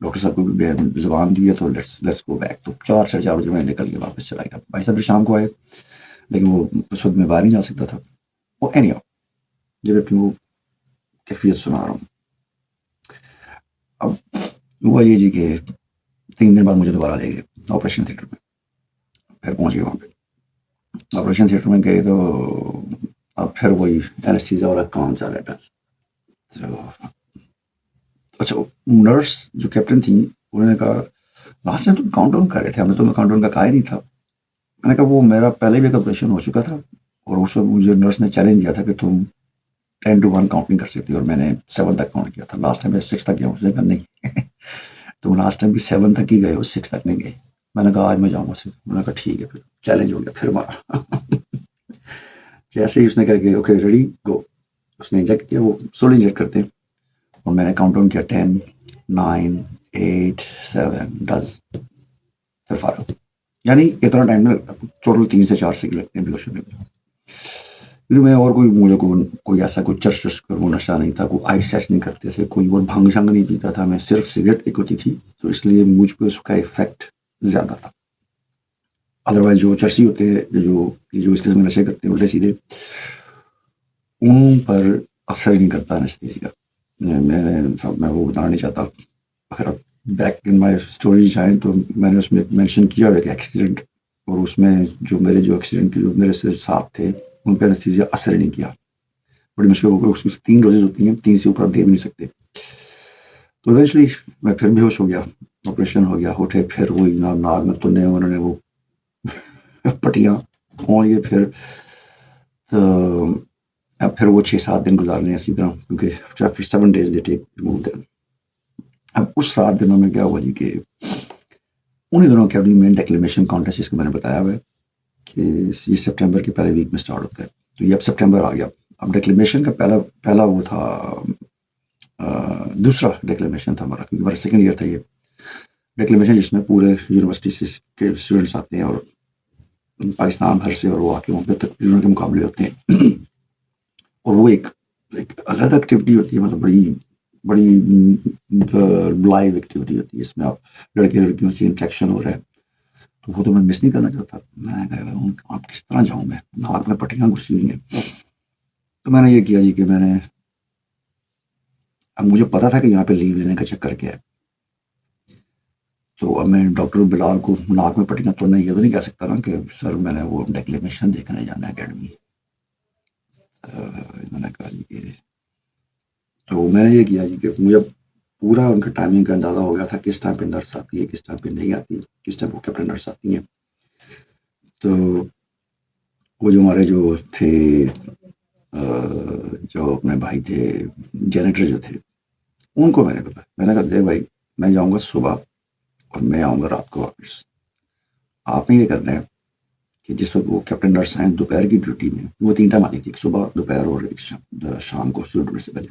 ڈاکٹر صاحب کو بھی زبان دی ہے, تو لیٹس گو بیک. تو 4 بجے میں نکل کے واپس چلا گیا. بھائی صاحب شام کو آئے, لیکن وہ اس وقت میں باہر نہیں جا سکتا تھا. وہ اینی ہاؤ, جب اپنی وہ کیفیت سنا رہا ہوں. اب ہوا یہ جی کہ 3 دن بعد مجھے دوبارہ لے گئے آپریشن تھیٹر میں. پھر پہنچ گئے وہاں پہ آپریشن تھیٹر میں گئے, تو اب پھر وہی اینستھیزیا والا کام چل رہا تھا. اچھا, نرس جو کیپٹن تھیں انہوں نے کہا لاسٹ ٹائم تم کاؤنٹ ڈاؤن کر رہے تھے, ہم نے تمہیں کاؤنٹ ڈاؤن کا کہا ہی نہیں تھا. میں نے کہا وہ میرا پہلے بھی ایک آپریشن ہو چکا تھا, اور اس وقت مجھے نرس نے چیلنج دیا تھا کہ تم 10 to 1 کاؤنٹ نہیں کر سکتی, اور میں نے 7 تک کاؤنٹ کیا تھا. لاسٹ ٹائم میں 6 تک گیا. اس نے کہا نہیں تم لاسٹ ٹائم بھی 7 تک ہی گئے ہو, 6 تک نہیں گئے. میں نے کہا آج میں جاؤں گا 6. میں نے کہا ٹھیک ہے, پھر چیلنج ہو گیا. پھر مارا جیسے ہی اس نے کہا کہ اوکے ریڈی گو, اس نے انجیکٹ کیا. وہ سولو انجیکٹ کرتے ہیں, اور میں نے کاؤنٹ ڈاؤن کیا 10 9 8 7 10, پھر فارغ. یعنی اتنا ٹائم نہیں لگتا, ٹوٹل 3 سے 4 سیکنڈ لگتے ہیں بیہوش ہونے میں. پھر میں اور مجھے کوئی ایسا کوئی چرچ وہ نشہ نہیں تھا, کوئی آئس سیس نہیں کرتے تھے, کوئی اور بھنگ شنگ نہیں پیتا تھا. میں صرف سگریٹ ایک ہوتی تھی, تو اس لیے مجھ پہ اس کا افیکٹ زیادہ تھا. ادروائز جو چرسی ہوتے ہیں, جو اس قسم میں نشے کرتے ہیں الٹے سیدھے, ان پر اثر ہی نہیں کرتا اینستھیزیا. میں وہ بتانا نہیں چاہتا. اگر آپ بیک ان مائی اسٹوری جائیں تو میں نے اس میں مینشن کیا ہوا ایک ایکسیڈنٹ, اور اس میں جو ایکسیڈنٹ جو میرے سے ساتھ تھے ان پہ اینستھیزیا اثر ہی نہیں کیا. بڑی مشکل ہو گئی. اس کی 3 ڈوزز ہوتی ہیں, 3 سے اوپر آپ دے بھی نہیں سکتے. تو ایونچولی میں پھر بے ہوش ہو گیا, آپریشن ہو گیا. اٹھے پھر وہی ناک میں تنے, انہوں نے وہ پٹیاں پہنچ گئے. پھر وہ 6-7 دن گزارنے اسی طرح, کیونکہ 7 days دے ٹیک ریموو دیم. اب اس 7 دنوں میں کیا ہوا جی کہ انہیں دنوں کے میں ڈیکلیمیشن کانٹیسٹ جس کو میں نے بتایا ہوا ہے کہ یہ سپٹمبر کے پہلے ویک میں اسٹارٹ ہوتا ہے. تو یہ اب سپٹمبر آ گیا. اب ڈیکلیمیشن کا پہلا وہ تھا, دوسرا ڈیکلیمیشن تھا ہمارا, کیونکہ ہمارا سیکنڈ ایئر تھا یہ ڈیکلیمیشن, جس میں پورے یونیورسٹی سے کے اسٹوڈنٹس آتے ہیں اور پاکستان بھر سے, اور وہ آ کے وہاں پہ تقریروں کے مقابلے ہوتے ہیں. اور وہ ایک الگ ایکٹیویٹی ہوتی ہے, مطلب بڑی لائیو ایکٹیویٹی ہوتی ہے. اس میں آپ لڑکے لڑکیوں سے انٹریکشن ہو رہا ہے, تو وہ تو میں مس نہیں کرنا چاہتا. میں کہا آپ کس طرح جاؤں, میں ناک میں پٹیاں گھسی ہوئی ہیں. تو میں نے یہ کیا جی کہ میں نے, اب مجھے پتا تھا کہ یہاں پہ لیو لینے کا چکر کیا ہے. تو اب میں ڈاکٹر بلال کو ناک میں پٹیاں تو یہ بھی نہیں کہہ سکتا نا کہ سر میں نے وہ ڈیکلیمیشن دیکھنے جانا ہے اکیڈمی. میں نے کہا جی کہ, تو میں نے یہ کیا جی کہ مجھے پورا ان کا ٹائمنگ کا اندازہ ہو گیا تھا, کس ٹائم پہ نرس آتی ہے, کس ٹائم پہ نہیں آتی, کس ٹائم وہ کیپٹن نرس آتی ہیں. تو وہ جو ہمارے جو تھے, جو اپنے بھائی تھے جینیٹر جو تھے, ان کو میں نے بتایا. میں نے کہا دیکھ بھائی, میں جاؤں گا صبح اور میں آؤں گا رات کو واپس. آپ نے یہ کرنا ہے کہ جس وقت وہ کیپٹن نرس آئیں دوپہر کی ڈیوٹی میں, وہ 3 ٹائم آتی تھی, صبح, دوپہر اور شام کو سویٹ سے پہلے.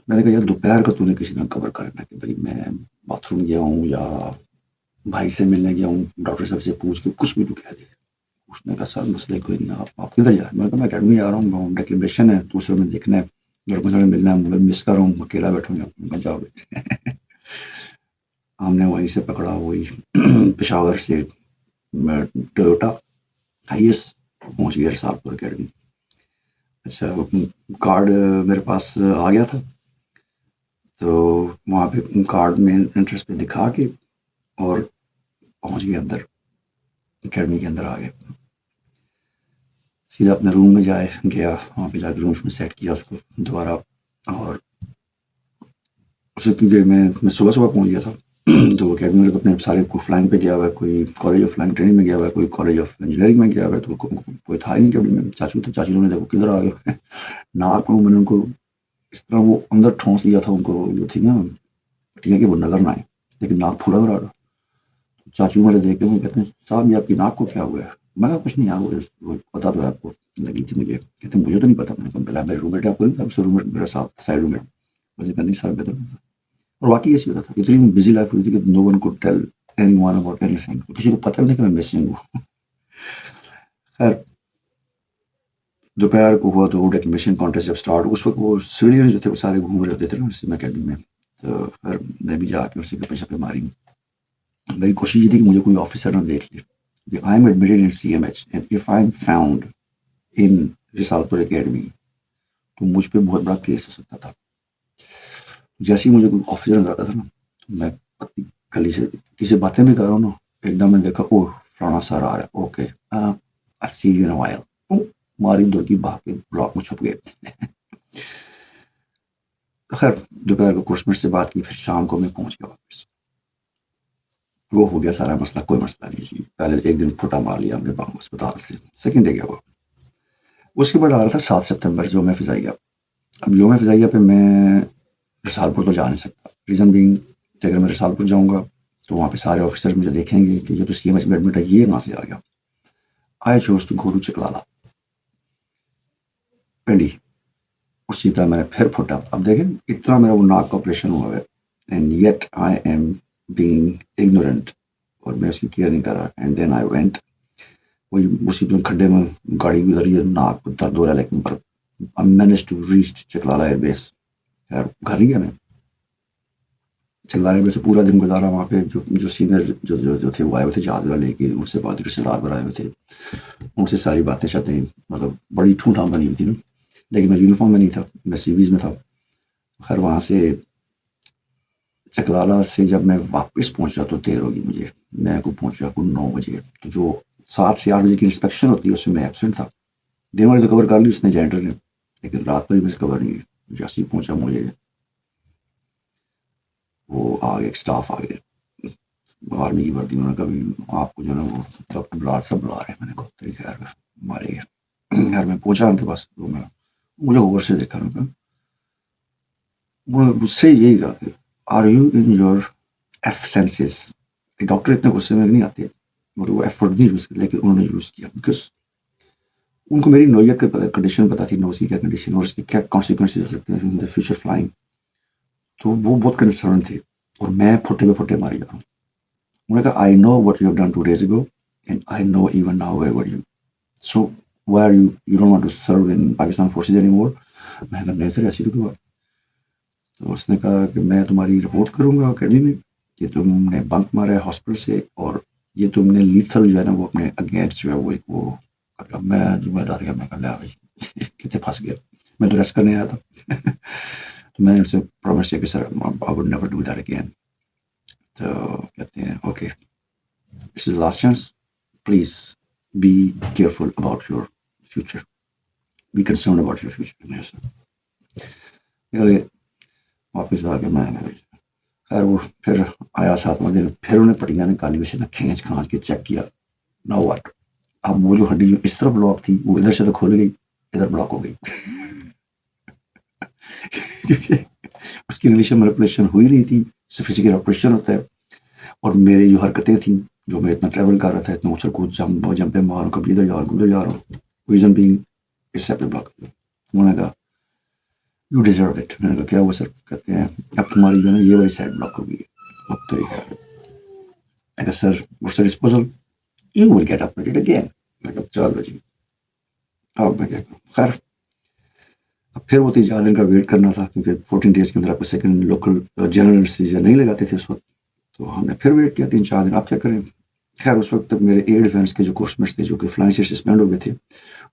میں نے کہا یار دوپہر کا تو نے کسی طرح کور کرنا کہ بھائی میں باتھ روم گیا ہوں یا بھائی سے ملنے گیا ہوں, ڈاکٹر صاحب سے پوچھ کے کچھ بھی تو کہہ دے. اس نے کہا سر مسئلہ کوئی نہیں, آپ کدھر جا رہے ہیں. میں نے کہا میں اکیڈمی جا رہا ہوں, ڈیکلیمیشن ہے, دوسرے میں دیکھنا ہے, لڑکوں سے ملنا ہے, میں مس کر رہا ہوں, اکیلا بیٹھوں گا. میں جاؤ ہم نے وہیں سے پکڑا, وہی پشاور سے ٹویوٹا ہائیس پہنچ گیا رسال پور اکیڈمی. اچھا, کارڈ میرے پاس آ گیا تھا, تو وہاں پہ کارڈ میں انٹرسٹ پہ دکھا کے اور پہنچ گئے اندر, اکیڈمی کے اندر آ گئے. سیدھا اپنے روم میں گیا وہاں پہ جا کے رومس میں سیٹ کیا اس کو دوبارہ. اور اسے کیونکہ میں صبح پہنچ گیا تھا تو اکیڈمی میں اپنے سارے کو فلائنگ پہ گیا ہوا ہے, کوئی کالج آف فلائنگ ٹریننگ میں گیا ہوا ہے, کوئی کالج آف انجینئرنگ میں گیا ہوا ہے, تو کوئی تھا ہی نہیں اکیڈمی میں. چاچو تھے, چاچو نے دیکھو کدھر آ گئے ناک میں نے ان کو اس طرح وہ اندر ٹھونس دیا تھا ان کو جو تھی نا پٹیاں کہ وہ نظر نہ آئے, لیکن ناک پھوڑا ہوا رہا. چاچو میرے دیکھ کے وہ کہتے ہیں صاحب یہ آپ کی ناک کو کیا ہوا ہے؟ میں کہا کچھ نہیں یار وہ پتا تو ہے آپ کو لگی تھی مجھے. کہتے ہیں مجھے تو نہیں پتا. میں نے کہا میرے روم میٹ آپ کو نہیں, روم میٹ میرا ساتھ سائڈ روم میٹ ویسے کرنی سر بہتر. اور واقعی ایسی ہوتا تھا, اتنی بزی لائف ہوتی تھی کہ no one could tell anyone about anything, کسی کو پتہ نہیں کہ میں مسنگ ہوں. خیر دوپہر کو ہوا تو وہ ڈیکلیمیشن کانٹیسٹ جب اسٹارٹ ہوا اس وقت وہ سویلین جو تھے وہ سارے گھوم رہے ہوتے تھے نا اسی میں اکیڈمی میں. تو پھر میں بھی جا کے اسی گپے شپے ماری. میری کوشش یہ تھی کہ مجھے کوئی آفیسر نہ دیکھ لے. I am admitted in C M H and if I am found in Risalpur academy تو مجھ پہ بہت بڑا کیس ہو سکتا تھا. جیسے ہی مجھے کوئی آفیسر نظر آتا تھا نا تو میں گلی سے کسی باتیں بھی کر رہا ہوں نا, ایک دم میں دیکھا او فلانا سر آ رہا ہے, okay see you in a while, ماری دور کی بھاگ کے بلاک میں چھپ گئے. خیر دوپہر کو کورس میٹ سے بات کی, پھر شام کو میں پہنچ گیا واپس. وہ ہو گیا سارا مسئلہ, کوئی مسئلہ نہیں جی. پہلے ایک دن پھوٹا مار لیا ہم نے بام اسپتال سے. سیکنڈ ڈے گیا وہ. اس کے بعد آ رہا تھا 7 سپتمبر یوم فضائیہ. اب یوم فضائیہ پہ میں رسال پور تو جا نہیں سکتا. ریزن بینگ کہ اگر میں رسال پور جاؤں گا تو وہاں پہ سارے آفیسر مجھے دیکھیں گے کہ یہ تو سی ایم ایچ میں ایڈمٹ ہے, یہ کہاں سے آ گیا. I choose to go to Chaklala Pindi. اسی طرح میں نے پھر پھوٹا. اب دیکھیں اتنا میرا وہ ناک کا آپریشن ہوا ہے and yet I am being ignorant, اور میں اس کی کیئر نہیں کر رہا. اینڈ دین آئی وینٹ, وہی اسی کھڈے میں گاڑی گزری ہے, ناک کو درد ہو رہا ہے, لیکن پر I managed to reach Chaklala air base. خیر گھر نہیں گیا میں. چکلالا ایئر بیس سے پورا دن گزارا وہاں پہ. جو سینئر جو تھے وہ آئے ہوئے تھے جہاز لے کے, ان سے بات رشتے دار بنائے ہوئے تھے, ان سے ساری باتیں شاتیں, مطلب بڑی ٹھوں ٹھام بنی ہوئی تھی نا. لیکن میں یونیفارم میں نہیں تھا, میں سیویز میں تھا. خیر وہاں سے چکلالا سے جب میں واپس پہنچا تو دیر ہوگی مجھے. میں کو پہنچا کو 9 بجے. تو جو 7 سے 8 بجے کی انسپیکشن ہوتی ہے اس میں میں ایبسنٹ تھا. دن والے تو کور کر لی اس نے جینٹر نے, لیکن رات میں کور نہیں. جیسے ہی پہنچا مجھے وہ آ گئے, اسٹاف آ گئے آرمی کی وردی میں. کبھی آپ کو جو ہے نا وہ ڈاکٹر بلاد سب بلا رہے ہیں. میں نے کہا خیر ہمارے گھر میں پہنچا ان کے پاس. تو میں مجھے اوور سے دیکھا نا, مجھ سے یہی کہا کہ آر یو ان یور ایف سینسز. ڈاکٹر اتنے غصے میں نہیں آتے اور وہ ایفرٹ نہیں یوز کیا, لیکن انہوں نے یوز کیا بیکاز ان کو میری نوعیت کا کنڈیشن پتا تھی, نوز کی کیا کنڈیشن اور اس کے کیا کانسیکوینسز ہو سکتے ہیں ان دا فیوچر فلائنگ. تو وہ بہت کنسرن تھے اور میں پھوٹے پہ پھوٹے ماری جا رہا ہوں. انہوں نے کہا I know what you have done 2 days ago and I know even now where were you, so why are you don't want to serve in Pakistan forces anymore. میں نے کہا نہیں سر ایسی تو کوئی بات. تو اس نے کہا کہ میں تمہاری رپورٹ کروں گا اکیڈمی میں کہ تم نے بنک مارا ہے ہاسپٹل سے, اور یہ تم نے لیتھل جو ہے نا وہ اپنے اگینسٹ جو ہے وہ ایک وہ. میں ڈر گیا. میں کہا لیا بھائی کتنے پھنس گیا, میں تو ریسٹ کرنے آیا تھا. تو میں نے اسے پرومس کیا کہ sir I would never do that again. تو کہتے ہیں okay this is last chance, please be careful about your future, be concern about your future. واپس آ کے میں خیر وہ پھر آیا 7واں دن, پھر انہیں پٹیاں نکالی, اسے کھینچ کھانچ کے چیک کیا. نو واٹ, اب وہ جو ہڈی جو اس طرف بلاک تھی وہ ادھر سے تو کھول گئی, ادھر بلاک ہو گئی. اس کی انگلش مینیپولیشن ہوئی نہیں تھی, فزیکل آپریشن ہوتا ہے. اور میری جو حرکتیں تھیں, جو میں اتنا ٹریول کر رہا تھا, اتنا اچھل کود جمپیں مار رہا ہوں, کبھی ادھر جا رہا ہوں ادھر جا رہا ہوں, ریزن بینگ اس سے بلاک. انہوں نے کہا یو ڈیزرو اٹ. میں نے کہا کیا ہوا سر؟ کہتے ہیں اب تمہاری جو ہے نا یہ والی سائڈ بلاک ہو گئی ہے. اب طریقہ ہے. میں کہا sir what's the disposal, you will get updated again. میں کہا چلو جی اب میں کیا کروں. خیر اب پھر وہ 3-4 دن کا ویٹ کرنا تھا, کیونکہ 14 days کے اندر آپ کو سیکنڈ لوکل جنرل انیستھیزیا نہیں لگاتے تھے اس وقت. تو ہم نے پھر ویٹ کیا 3-4 دن. آپ کیا کریں. خیر اس وقت تک میرے ایئر ڈیفینس کے جو کورس میٹس تھے جو کہ فلائنگ سے سسپینڈ ہو گئے تھے,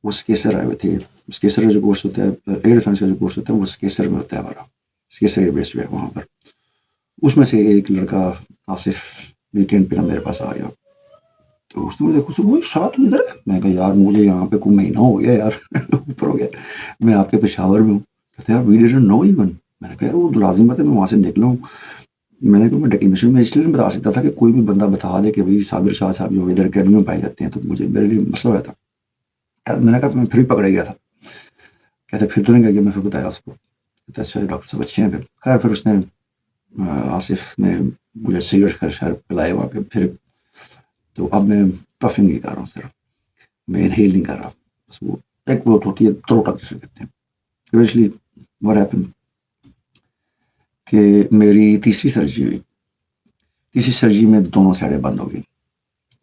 وہ اسکیسر آئے ہوئے تھے. اسکیسر کا جو کورس ہوتا ہے, ایئر ڈیفینس کا جو کورس ہوتا ہے وہ اسکیسر میں ہوتا ہے ہمارا, اسکیسر ایئر بیس جو ہے وہاں پر. اس میں سے ایک لڑکا آصف ویکینڈ پہ نا میرے پاس آ گیا. تو اس نے مجھے دیکھو وہ شاہ تو ادھر ہے. میں کہا یار مجھے یہاں پہ کوئی مہینہ ہو گیا یار اوپر ہو گیا, میں آپ کے پشاور میں ہوں. کہتے یار وی ڈیڈنٹ نو ایون. میں نے کہا یار وہ تو لازم بات ہے میں وہاں سے نکلا ہوں. میں نے کہا میں ڈیکلینیشن میں اس لیے نہیں بتا سکتا تھا کہ کوئی بھی بندہ بتا دے کہ بھائی صابر شاہ صاحب جو ادھر اکیڈمی میں پائے جاتے ہیں, تو مجھے میرے لیے مسئلہ ہو جاتا. میں نے کہا میں پھر ہی پکڑا گیا تھا. کہتے پھر تو نہیں گیا, میں پھر بتایا اس کو. کہتے اچھا ڈاکٹر صاحب اچھے ہیں. خیر پھر اس نے آصف نے مجھے سگریٹ شہر پلائے وہاں پہ. پھر تو اب میں پفنگ نہیں کر رہا ہوں, صرف میں انہیل نہیں کر رہا. بس وہ ایک بہت ہوتی ہے تروٹا جسے کہتے ہیں. ایونچولی واٹ ہیپن کہ میری تیسری سرجری ہوئی. تیسری سرجری میں دونوں سائڈیں بند ہو گئی.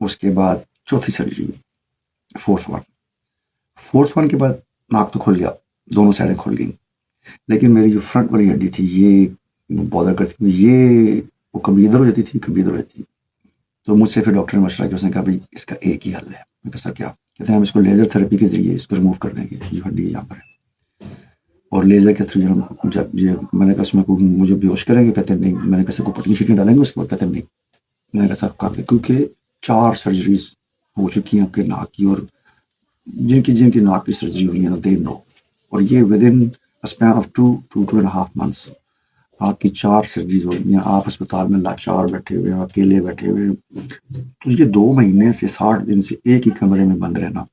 اس کے بعد چوتھی سرجری ہوئی, فورتھ ون کے بعد ناک تو کھل گیا, دونوں سائڈیں کھل گئیں. لیکن میری جو فرنٹ والی ہڈی تھی یہ بادر کرتی تھی, یہ وہ کبھی ادھر ہو جاتی تھی کبھی ادھر ہو جاتی تھی. تو مجھ سے پھر ڈاکٹر نے مشورہ کیا. اس نے کہا بھائی اس کا ایک ہی حل ہے. میں کہا سر کیا؟ کہتے ہیں ہم اس کو لیزر تھراپی کے ذریعے اس کو ریموو کر دیں گے جو ہڈی یہاں پر ہے, اور لیزر کے تھرو جب میں نے کہا اس میں مجھے بیہوش کریں گے. کہتے ہیں نہیں. میں نے کہا سر کو پٹنی شٹنی ڈالیں گے اس کے بعد؟ کہتے ہیں نہیں. میں نے کہا سر کر دیں, کیونکہ 4 سرجریز ہو چکی ہیں آپ کے ناک کی, اور جن کی ناک کی سرجری ہوئی ہے دے نو, اور یہ with in span of 2 to 2.5 months آپ کی 4 سرجریز ہو گئی ہیں. آپ اسپتال میں لاچار بیٹھے ہوئے ہیں, اکیلے بیٹھے ہوئے ہیں. تو یہ 2 مہینے سے 60 دن سے ایک ہی کمرے میں بند رہنا,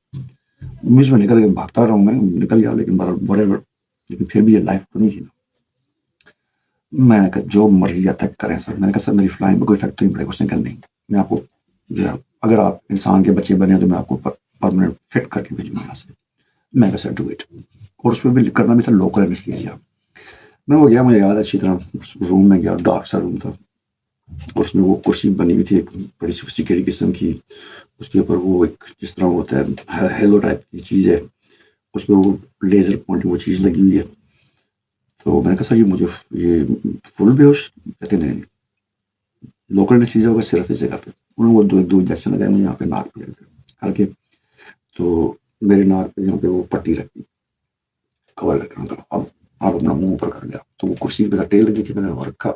مجھ میں نکل کے بھاگتا رہا ہوں, میں نکل گیا لیکن لیکن پھر بھی یہ لائف تو نہیں تھی نا. میں نے کہا جو مرضی آتا ہے کریں سر. میں نے کہا سر میری فلائنگ میں کوئی افیکٹ تو نہیں پڑے گا. اس نے کہا نہیں, میں آپ کو جو ہے اگر آپ انسان کے بچے بنے تو میں آپ کو پرماننٹ فٹ کر کے بھیجوں گا یہاں سے. میں نے کہا سر ڈو اٹ. اور اس میں بھی کرنا بھی تھا لوکل اینستھیزیا. میں وہ گیا, مجھے یاد ہے اچھی طرح. روم میں گیا, ڈارک سا روم تھا, اور اس میں وہ کرسی بنی ہوئی تھی ایک بڑی سوفسٹیکیٹڈ قسم کی. اس کے اوپر وہ ایک جس طرح وہ ہوتا ہے ہیلو ٹائپ کی چیز ہے, اس پہ وہ لیزر پوائنٹ وہ چیز لگی ہوئی ہے. تو میں نے کہا سر یہ مجھے یہ فل بے ہوش. کہتے نہیں, لوکل اینستھیزیا ہوگا صرف اس جگہ پہ. انہوں نے وہ 2 انجیکشن لگائے مجھے یہاں پہ ناک پہ کر کے. تو میرے ناک پہ یہاں پہ وہ پٹی رکھی کور کر کے. اب آپ اپنا منہ اوپر کر لیا. تو وہ کرسی پہ ٹیل لگی تھی, میں نے وہ رکھا.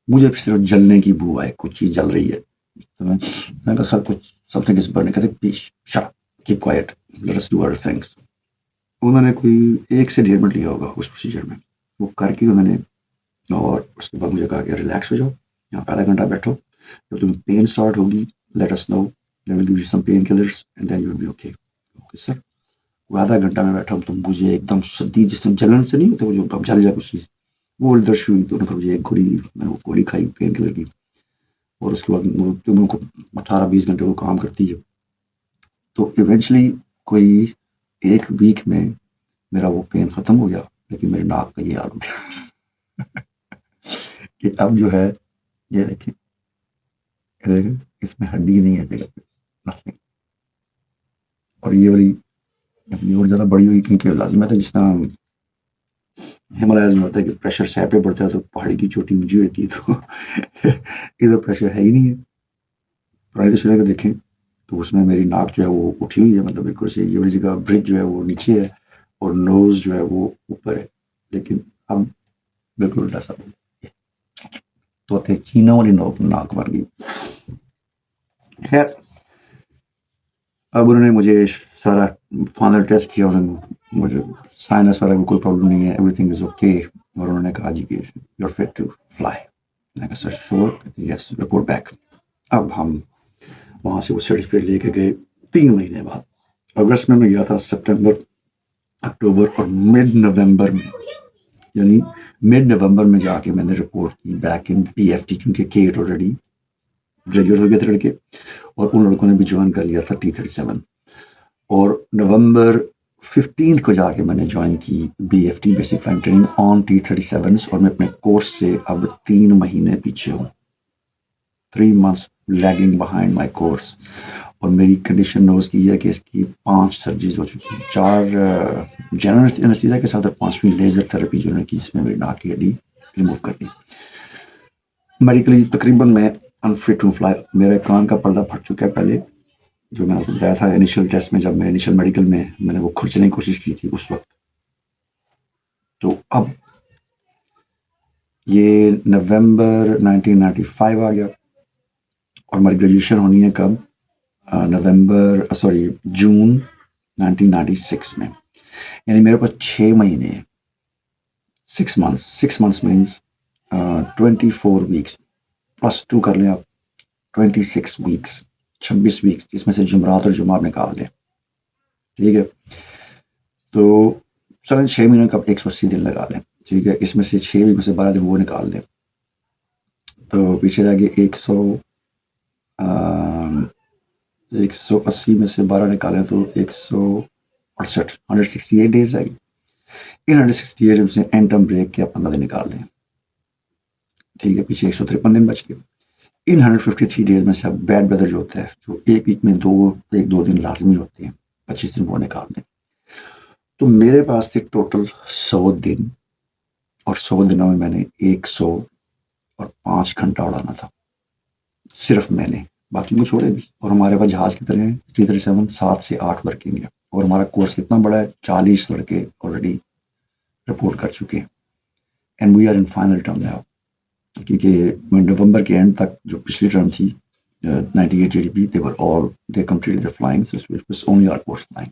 مجھے صرف جلنے کی بو آئے, کچھ چیز جل رہی ہے. تو میں نے کہا سر کچھ سم تھنگ از برننگ. کہتے please shut up, keep quiet, let us do other things. انہوں نے کوئی 1 سے 1.5 منٹ لیا ہوگا اس پروسیجر میں. وہ کر کے انہوں نے, اور اس کے بعد مجھے کہا کہ ریلیکس ہو جاؤ, یہاں پہ آدھا گھنٹہ بیٹھو, جب تمہیں پین اسٹارٹ ہوگی let us know, they will give you some pain killers and then you will be okay. Okay sir. وہ آدھا گھنٹہ میں بیٹھا ہوں تو مجھے ایک دم شدید, جس طرح جلن سے نہیں ہوتا وہ جو اب جل جائے کچھ چیز, وہ درش ہوئی. تو انہوں نے مجھے ایک گولی دی, میں نے وہ گولی کھائی پین کلر کی. اور اس کے بعد تم کو 18-20 گھنٹے وہ کام کرتی ہے. تو ایونچولی کوئی 1 ویک میں میرا وہ پین ختم ہو گیا. لیکن میرے ناک کا یہ حال ہو گیا کہ اب جو ہے یہ دیکھیں اس میں ہڈی نہیں ہے جگہ پہ, نتھنگ. اور یہ والی اپنی اور زیادہ بڑی ہوئی کیونکہ لازم ہے. جس طرح ہمالیاز میں ہوتا ہے کہ پریشر سہ پہ پڑتا ہے تو پہاڑی کی چوٹی اونچی ہوتی ہے, تو ادھر پریشر ہے ہی نہیں ہے. پرانی تصویر کو دیکھیں تو اس میں میری ناک جو ہے وہ اٹھی ہوئی ہے, مطلب بالکل سے یہ والی جگہ برج جو ہے وہ نیچے ہے اور نوز جو ہے وہ اوپر ہے. لیکن اب بالکل الٹا سا تو چینا والی ناک بن گئی. خیر اب انہوں نے مجھے سارا فائنل ٹیسٹ کیا, انہوں نے مجھے سائنس والا کوئی پرابلم نہیں ہے, ایوری تھنگ از اوکے. اور انہوں نے کہا جی کہ you are fit to fly. میں نے کہا سر شور, یس رپورٹ بیک. اب ہم وہاں سے وہ سرٹیفکیٹ لے کے گئے 3 مہینے بعد. اگست میں گیا تھا, سپٹمبر, اکتوبر اور مڈ نومبر میں, یعنی مڈ نومبر میں جا کے میں نے رپورٹ کی back in P F T, کیونکہ کیٹ آلریڈی گریجویٹ ہو گئے تھے لڑکے, اور ان لڑکوں نے بھی جوائن کر لیا تھا T-37. اور نومبر 15 کو جا کے میں نے جوائن کی B F T, basic flying training on T-37s. اور میں اپنے کورس سے اب 3 مہینے پیچھے ہوں, 3 months lagging behind my course. اور میری کنڈیشن نوز کی ہے کہ اس کی 5 سرجریز ہو چکی ہیں, 4 جنرل اینستھیزیا کے ساتھ اور 5ویں لیزر تھراپی جو نے کی, اس میں میری ناک کی ہڈی ریموو کر دی. میڈیکلی تقریباً میں انفٹ ٹو فلائی. میرے کان کا پردہ پھٹ چکا ہے پہلے, جو میں نے آپ کو بتایا تھا انیشیل ٹیسٹ میں, جب میں انیشیل میڈیکل میں نے وہ کھرچنے کی کوشش کی تھی اس وقت. تو اب یہ نومبر 1995 آ گیا, اور ہماری گریجویشن ہونی ہے کب, جون 1996 میں. یعنی میرے پاس 6 مہینے، 6 منتھس مینس 24 ویکس +2 کر لیں آپ، 26 ویکس، 26 ویکس، جس میں سے جمعرات اور جمعہ نکال دیں. ٹھیک ہے، تو چلیں 6 مہینوں کا 180 دن لگا لیں. ٹھیک ہے، اس میں سے 6 ویک میں سے 12 دن وہ نکال دیں، تو پیچھے رہ گئے 180 میں سے 12 نکالیں تو 168، 168 ڈیز رہ گئے. ان 168 میں سے اینڈ ٹرم بریک کے 15 دن نکال دیں. ٹھیک ہے، پیچھے 153 دن بچ گئے. ان 153 ڈیز میں سے اب بیڈ ویدر جو ہوتا ہے، جو ایک ویک میں 2 دن لازمی ہوتے ہیں، 25 دن وہ نکال دیں. تو میرے پاس تھے ٹوٹل 100 دن، اور 100 دنوں میں نے 105 گھنٹہ اڑانا تھا، صرف میں نے. باقی کو چھوڑے بھی. اور ہمارے پاس جہاز کی طرح 337 7 سے 8 ورکنگ ہے. اور ہمارا کورس کتنا بڑا ہے، 40 لڑکے آلریڈی رپورٹ کر چکے ہیں. And we are in final term now, کیونکہ نومبر کے اینڈ تک جو پچھلی ٹرم تھی 98 JDP they completed their flying, so it was only our course flying.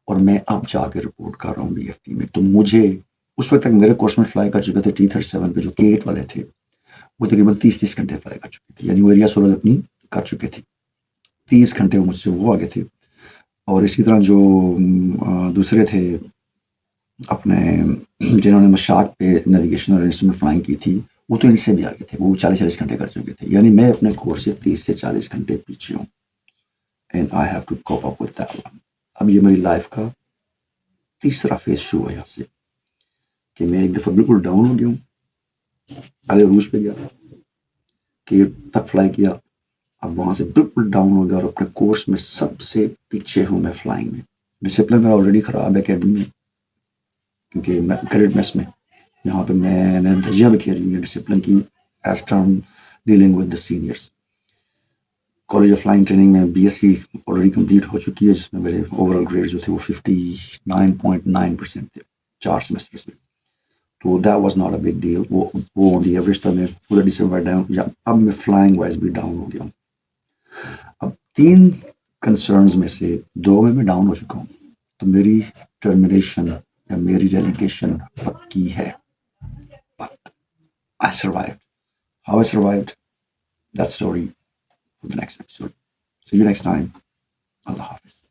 اور میں اب جا کے رپورٹ کر رہا ہوں BFT میں. تو مجھے اس وقت تک میرے کورس میں فلائی کر چکے تھے T37 پہ جو K8 والے تھے، وہ تقریباً 30 گھنٹے فلائی کر چکے تھے. یعنی وہ ایریا سولر اپنی کر چکے تھے، 30 گھنٹے مجھ سے وہ آگے تھے. اور اسی طرح جو دوسرے تھے اپنے، جنہوں نے مشاق پہ نیویگیشن اور انسٹرومنٹ فلائنگ کی تھی، وہ تو ان سے بھی آگے تھے، وہ 40 گھنٹے کر چکے تھے. یعنی میں اپنے کورس سے 30 سے 40 گھنٹے پیچھے ہوں. And I have to cope up with that one. اب یہ میری لائف کا تیسرا فیز شروع ہے یہاں سے، کہ میں ایک دفعہ بالکل ڈاؤن ہو گیا ہوں. پہلے عروج پہ گیا، کہ تک فلائی کیا، اب وہاں سے بالکل ڈاؤن ہو گیا، اور اپنے کورس میں سب سے پیچھے ہوں میں فلائنگ میں. ڈسپلن میرا آلریڈی خراب ہے اکیڈمی میں، کیونکہ میں کریڈٹ میس میں یہاں پہ میں نے دھجیاں بھی کھیلی ہیں ڈسپلن کی، as term dealing with the seniors. College of flying training میں BSc آلریڈی کمپلیٹ ہو چکی ہے، جس میں میرے اوور آل گریڈ جو تھے وہ 59.9% تھے 4 سیمسٹرس میں. تو that was not a big deal. وہ آن دی ایوریج تھا. میں پورا ڈسمبر ڈاؤن، اب میں فلائنگ وائز بھی ڈاؤن ہو گیا ہوں. اب 3 کنسرنز میں سے 2 میں ڈاؤن ہو چکا ہوں. تو میری ٹرمینیشن یا میری ریلیگیشن پکی ہے. But I survived. How I survived? That story for the next episode. See you next time. Allah Hafiz.